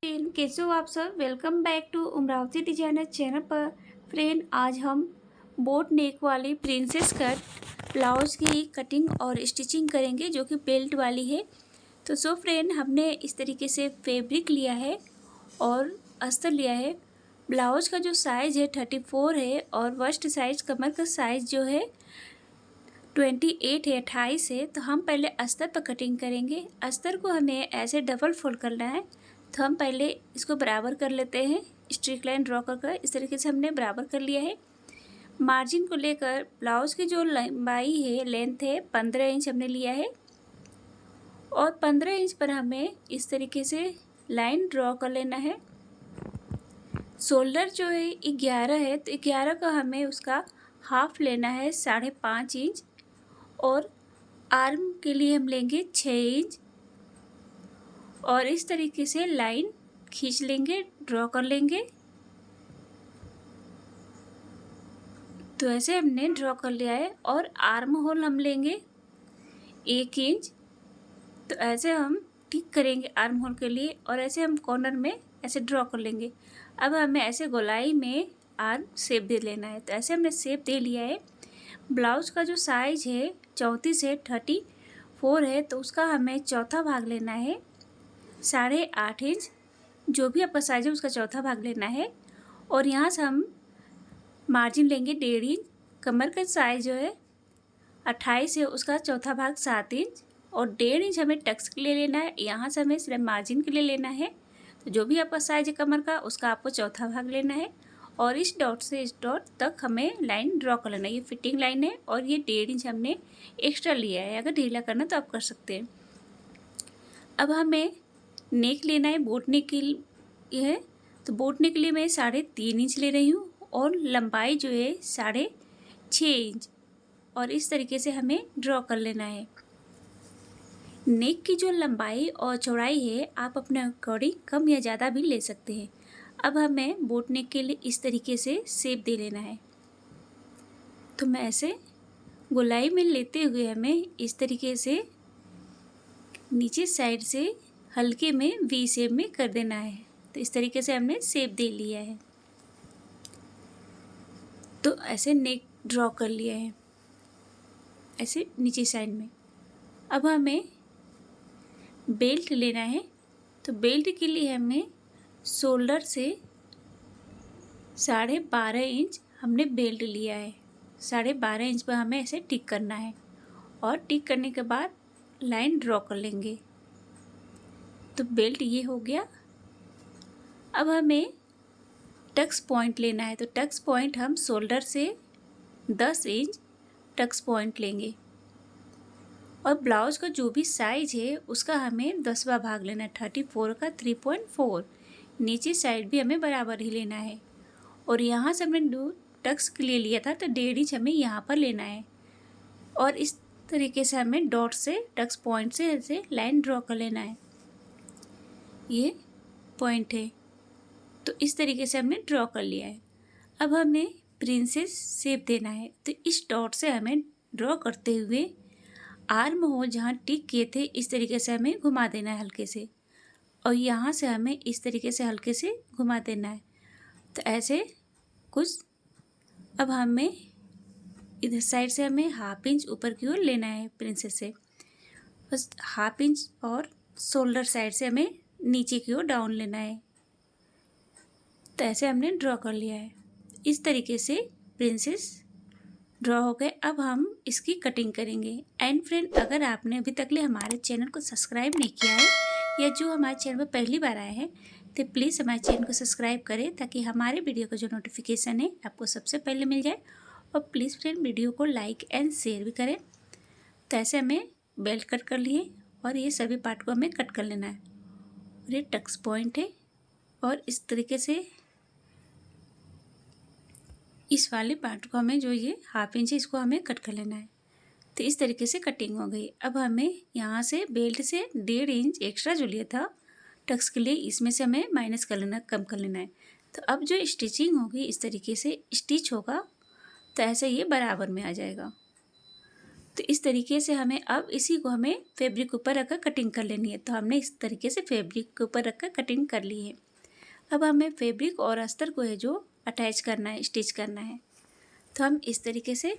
Friend कैसे हो आप सब। Welcome back to Amravati designer channel पर। फ्रेंड आज हम बोट नेक वाली प्रिंसेस कट ब्लाउज की कटिंग और स्टिचिंग करेंगे जो कि बेल्ट वाली है। तो फ्रेंड हमने इस तरीके से फैब्रिक लिया है और अस्तर लिया है। ब्लाउज का जो साइज़ है 34 है और वस्ट साइज कमर का साइज़ जो है 28 है, 28 है। तो हम पहले अस्तर पर कटिंग करेंगे। अस्तर को हमें ऐसे डबल फोल्ड करना है। तो हम पहले इसको बराबर कर लेते हैं। स्ट्रेट लाइन ड्रॉ कर इस तरीके से हमने बराबर कर लिया है। मार्जिन को लेकर ब्लाउज की जो लंबाई है, लेंथ है 15 इंच हमने लिया है और 15 इंच पर हमें इस तरीके से लाइन ड्रॉ कर लेना है। शोल्डर जो है 11 है, तो 11 का हमें उसका हाफ लेना है 5.5 इंच और आर्म के लिए हम लेंगे 6 इंच और इस तरीके से लाइन खींच लेंगे, ड्रॉ कर लेंगे। तो ऐसे हमने ड्रॉ कर लिया है और आर्म होल हम लेंगे 1 इंच। तो ऐसे हम ठीक करेंगे आर्म होल के लिए और ऐसे हम कॉर्नर में ऐसे ड्रॉ कर लेंगे। अब हमें ऐसे गोलाई में आर्म शेप दे लेना है। तो ऐसे हमने शेप दे लिया है। ब्लाउज का जो साइज़ है 34 से 34 है, तो उसका हमें चौथा भाग लेना है 8.5 इंच। जो भी आपका साइज़ है उसका चौथा भाग लेना है और यहाँ से हम मार्जिन लेंगे 1.5 इंच। कमर का साइज़ जो है 28 है, उसका चौथा भाग 7 इंच और 1.5 इंच हमें टक्स के लिए लेना है। यहाँ से हमें सिर्फ मार्जिन के लिए लेना है। तो जो भी आपका साइज़ है कमर का, उसका आपको चौथा भाग लेना है और इस डॉट से इस डॉट तक हमें लाइन ड्रॉ कर लेना है। ये फिटिंग लाइन है और ये 1.5 इंच हमने एक्स्ट्रा लिया है। अगर ढीला करना तो आप कर सकते हैं। अब हमें नेक लेना है, बोट नेक के लिए है। तो बोट नेक के लिए मैं 3.5 इंच ले रही हूँ और लंबाई जो है 6.5 इंच और इस तरीके से हमें ड्रॉ कर लेना है। नेक की जो लंबाई और चौड़ाई है आप अपने अकॉर्डिंग कम या ज़्यादा भी ले सकते हैं। अब हमें बोट नेक के लिए इस तरीके से शेप दे लेना है। तो मैं ऐसे गोलाई में लेते हुए हमें इस तरीके से नीचे साइड से हल्के में वी शेप में कर देना है। तो इस तरीके से हमने शेप दे लिया है। तो ऐसे नेक ड्रॉ कर लिया है ऐसे नीचे साइड में। अब हमें बेल्ट लेना है। तो बेल्ट के लिए हमें शोल्डर से 12.5 इंच हमने बेल्ट लिया है। 12.5 इंच पर हमें ऐसे टिक करना है और टिक करने के बाद लाइन ड्रॉ कर लेंगे। तो बेल्ट ये हो गया। अब हमें टक्स पॉइंट लेना है। तो टक्स पॉइंट हम शोल्डर से 10 इंच टक्स पॉइंट लेंगे और ब्लाउज का जो भी साइज है उसका हमें 10वां भाग लेना है। 34 का 3.4। नीचे साइड भी हमें बराबर ही लेना है और यहाँ से हमने दो टक्स के लिए लिया था, तो 1.5 इंच हमें यहाँ पर लेना है और इस तरीके से हमें डॉट से टक्स पॉइंट से ऐसे लाइन ड्रॉ कर लेना है। ये पॉइंट है। तो इस तरीके से हमने ड्रॉ कर लिया है। अब हमें प्रिंसेस शेप देना है। तो इस डॉट से हमें ड्रॉ करते हुए आर्म होल जहाँ टिक किए थे इस तरीके से हमें घुमा देना है हल्के से और यहाँ से हमें इस तरीके से हल्के से घुमा देना है। तो ऐसे कुछ। अब हमें इधर साइड से हमें 1/2 इंच ऊपर की ओर लेना है प्रिंसेस से, बस 1/2 इंच और शोल्डर साइड से हमें नीचे की ओर डाउन लेना है। तो ऐसे हमने ड्रॉ कर लिया है। इस तरीके से प्रिंसेस ड्रॉ हो गए। अब हम इसकी कटिंग करेंगे। एंड फ्रेंड, अगर आपने अभी तक ले हमारे चैनल को सब्सक्राइब नहीं किया है या जो हमारे चैनल पर पहली बार आए हैं, तो प्लीज़ हमारे चैनल को सब्सक्राइब करें ताकि हमारे वीडियो का जो नोटिफिकेशन है आपको सबसे पहले मिल जाए। और प्लीज़ फ्रेंड, वीडियो को लाइक एंड शेयर भी करें। तो ऐसे हमें बेल्ट कट कर लिए और ये सभी पार्ट को हमें कट कर लेना है। और ये टक्स पॉइंट है और इस तरीके से इस वाले पार्ट को हमें जो ये 1/2 इंच है इसको हमें कट कर लेना है। तो इस तरीके से कटिंग हो गई। अब हमें यहाँ से बेल्ट से 1.5 इंच एक्स्ट्रा जो लिया था टक्स के लिए, इसमें से हमें माइनस कर लेना, कम कर लेना है। तो अब जो स्टिचिंग होगी इस तरीके से स्टिच होगा। तो ऐसे ये बराबर में आ जाएगा। तो इस तरीके से हमें अब इसी को हमें फैब्रिक के ऊपर रखकर कटिंग कर लेनी है। तो हमने इस तरीके से फैब्रिक के ऊपर रखकर कटिंग कर ली है। अब हमें फैब्रिक और अस्तर को है जो अटैच करना है, स्टिच करना है। तो हम इस तरीके से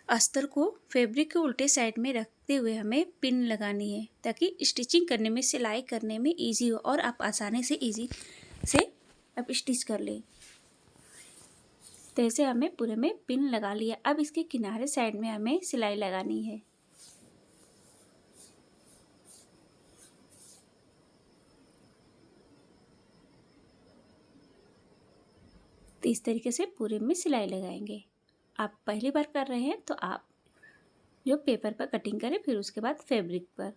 अस्तर को फैब्रिक के उल्टे साइड में रखते हुए हमें पिन लगानी है, ताकि स्टिचिंग करने में, सिलाई करने में ईजी हो और आप आसानी से ईजी से अब स्टिच कर लें। तो ऐसे हमें पूरे में पिन लगा लिया। अब इसके किनारे साइड में हमें सिलाई लगानी है। तो इस तरीके से पूरे में सिलाई लगाएंगे। आप पहली बार कर रहे हैं तो आप जो पेपर पर कटिंग करें, फिर उसके बाद फैब्रिक पर।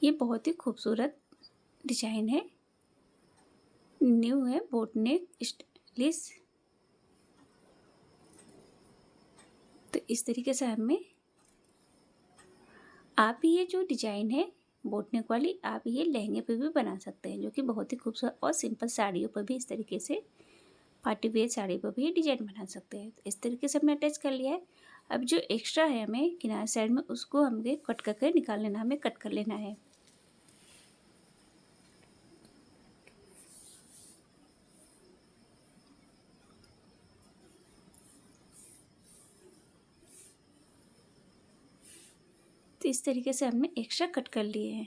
ये बहुत ही खूबसूरत डिजाइन है, न्यू है, बोट नेक स्टाइलिश। तो इस तरीके से हमें आप ये जो डिजाइन है बोट नेक वाली, आप ये लहंगे पे भी बना सकते हैं, जो कि बहुत ही खूबसूरत, और सिंपल साड़ियों पर भी इस तरीके से, पार्टी वेयर साड़ी पर भी ये डिजाइन बना सकते हैं। तो इस तरीके से हमने अटैच कर लिया है। अब जो एक्स्ट्रा है हमें किनारे साइड में, उसको हमें कट करके निकाल लेना, हमें कट कर लेना है। तो इस तरीके से हमने एक्स्ट्रा कट कर लिए हैं।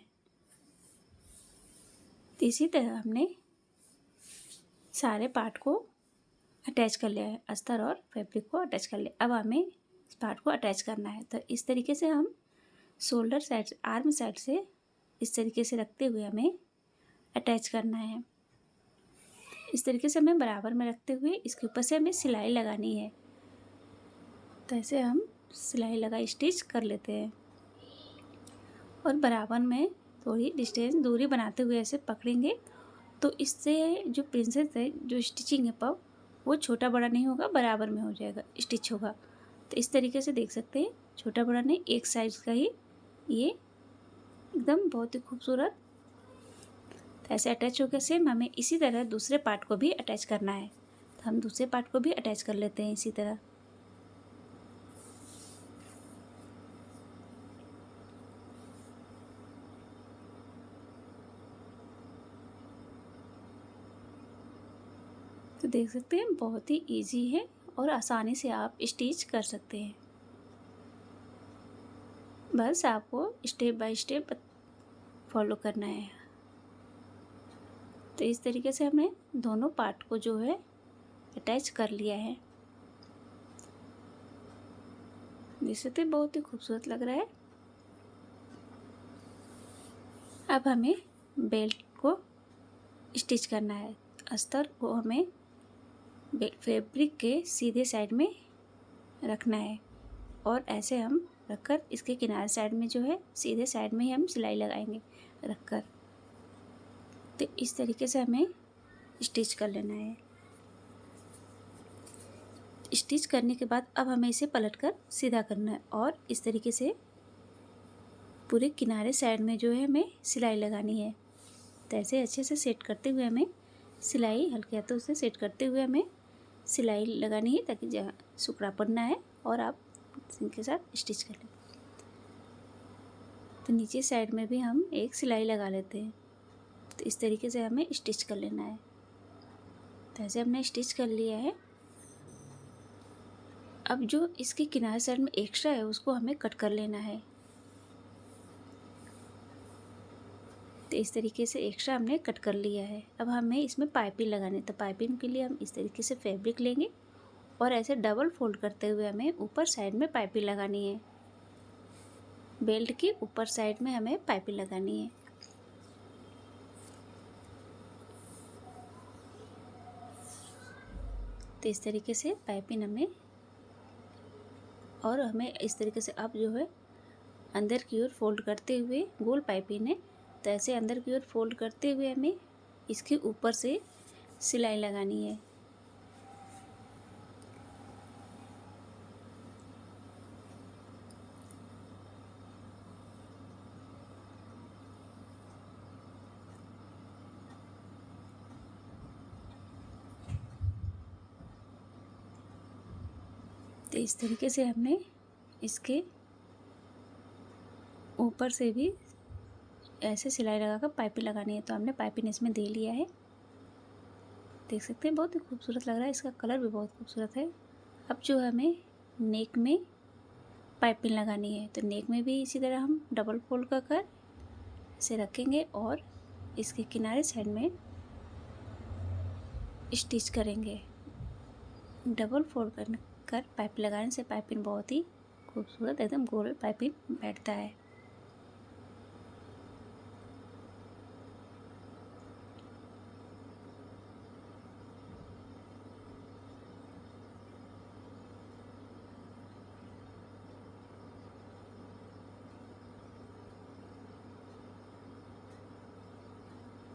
तो इसी तरह हमने सारे पार्ट को अटैच कर लिया है, अस्तर और फैब्रिक को अटैच कर लिया। अब हमें इस पार्ट को अटैच करना है। तो इस तरीके से हम शोल्डर साइड से, आर्म साइड से इस तरीके से रखते हुए हमें अटैच करना है। इस तरीके से हमें बराबर में रखते हुए इसके ऊपर से हमें सिलाई लगानी है। तो ऐसे हम सिलाई लगा स्टिच कर लेते हैं, और बराबर में थोड़ी डिस्टेंस दूरी बनाते हुए ऐसे पकड़ेंगे। तो इससे जो प्रिंसेस है, जो स्टिचिंग है पब, वो छोटा बड़ा नहीं होगा, बराबर में हो जाएगा, स्टिच होगा। तो इस तरीके से देख सकते हैं, छोटा बड़ा नहीं, एक साइज का ही ये एकदम बहुत ही खूबसूरत। तो ऐसे अटैच हो गया। सेम हमें इसी तरह दूसरे पार्ट को भी अटैच करना है। तो हम दूसरे पार्ट को भी अटैच कर लेते हैं इसी तरह। तो देख सकते हैं बहुत ही इजी है और आसानी से आप स्टिच कर सकते हैं। बस आपको स्टेप बाय स्टेप फॉलो करना है। तो इस तरीके से हमने दोनों पार्ट को जो है अटैच कर लिया है। देख सकते हैं बहुत ही खूबसूरत लग रहा है। अब हमें बेल्ट को स्टिच करना है। अस्तर को हमें फैब्रिक के सीधे साइड में रखना है, और ऐसे हम रखकर इसके किनारे साइड में जो है सीधे साइड में ही हम सिलाई लगाएंगे रखकर। तो इस तरीके से हमें स्टिच कर लेना है। स्टिच करने के बाद अब हमें इसे पलटकर सीधा करना है, और इस तरीके से पूरे किनारे साइड में जो है हमें सिलाई लगानी है। तो ऐसे अच्छे से सेट करते हुए हमें सिलाई, हल्के हाथों से सेट करते हुए हमें सिलाई लगानी है, ताकि जहाँ सुकड़ापन ना है और आप इनके साथ स्टिच कर लें। तो नीचे साइड में भी हम एक सिलाई लगा लेते हैं। तो इस तरीके से हमें स्टिच कर लेना है। तो ऐसे हमने स्टिच कर लिया है। अब जो इसके किनारे साइड में एक्स्ट्रा है उसको हमें कट कर लेना है। तो इस तरीके से एक्स्ट्रा हमने कट कर लिया है। अब हमें इसमें पाइपिंग लगानी है। तो पाइपिंग के लिए हम इस तरीके से फैब्रिक लेंगे, और ऐसे डबल फोल्ड करते हुए हमें ऊपर साइड में पाइपिंग लगानी है। बेल्ट की ऊपर साइड में हमें पाइपिंग लगानी है। तो इस तरीके से पाइपिंग हमें, और हमें इस तरीके से अब जो है अंदर की ओर फोल्ड करते हुए, गोल पाइपिंग है तो ऐसे अंदर की ओर फोल्ड करते हुए हमें इसके ऊपर से सिलाई लगानी है। तो इस तरीके से हमने इसके ऊपर से भी ऐसे सिलाई लगाकर पाइपिंग लगानी है। तो हमने पाइपिंग इसमें दे लिया है, देख सकते हैं बहुत ही खूबसूरत लग रहा है, इसका कलर भी बहुत खूबसूरत है। अब जो हमें नेक में पाइपिंग लगानी है, तो नेक में भी इसी तरह हम डबल फोल्ड कर कर इसे रखेंगे और इसके किनारे साइड में स्टिच करेंगे। डबल फोल्ड कर पाइप लगाने से पाइपिंग बहुत ही खूबसूरत एकदम गोल पाइपिंग बैठता है।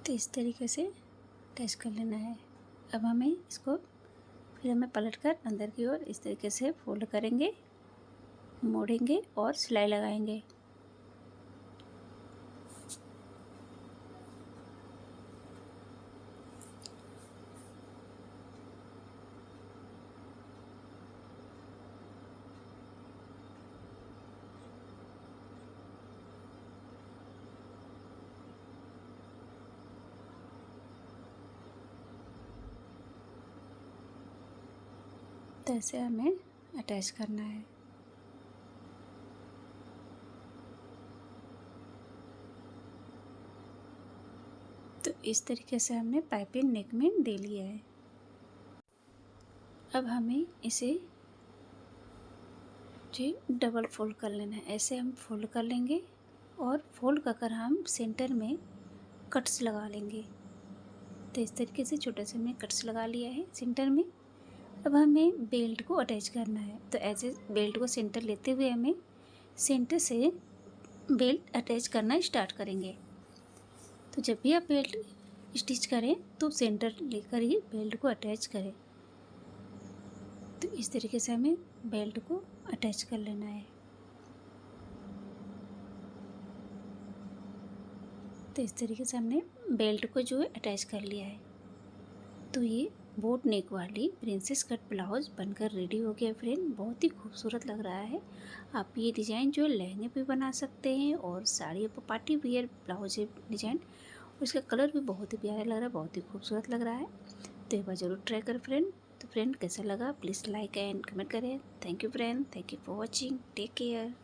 तो इस तरीके से अटैच कर लेना है। अब हमें इसको फिर हमें पलटकर अंदर की ओर इस तरीके से फोल्ड करेंगे, मोड़ेंगे और सिलाई लगाएंगे। तो ऐसे हमें अटैच करना है। तो इस तरीके से हमने पाइपिंग नेक में दे लिया है। अब हमें इसे जी डबल फोल्ड कर लेना है। ऐसे हम फोल्ड कर लेंगे और फोल्ड कर हम सेंटर में कट्स लगा लेंगे। तो इस तरीके से छोटे से हमने कट्स लगा लिया है सेंटर में। अब हमें बेल्ट को अटैच करना है। तो ऐसे बेल्ट को सेंटर लेते हुए हमें सेंटर से बेल्ट अटैच करना स्टार्ट करेंगे। तो जब भी आप बेल्ट स्टिच करें तो सेंटर लेकर ही बेल्ट को अटैच करें। तो इस तरीके से हमें बेल्ट को अटैच कर लेना है। तो इस तरीके से हमने बेल्ट को जो है अटैच कर लिया है। तो ये बोट नेक वाली प्रिंसेस कट ब्लाउज़ बनकर रेडी हो गया फ्रेंड। बहुत ही खूबसूरत लग रहा है। आप ये डिज़ाइन जो है लहंगे पे बना सकते हैं और साड़ी पर पार्टी वियर ब्लाउज है डिज़ाइन, और इसका कलर भी बहुत ही प्यारा लग रहा है, बहुत ही खूबसूरत लग रहा है। तो एक बार ज़रूर ट्राई करें फ्रेंड। तो फ्रेंड कैसा लगा प्लीज़ लाइक एंड कमेंट करें। Thank you friend, thank you for watching, take care.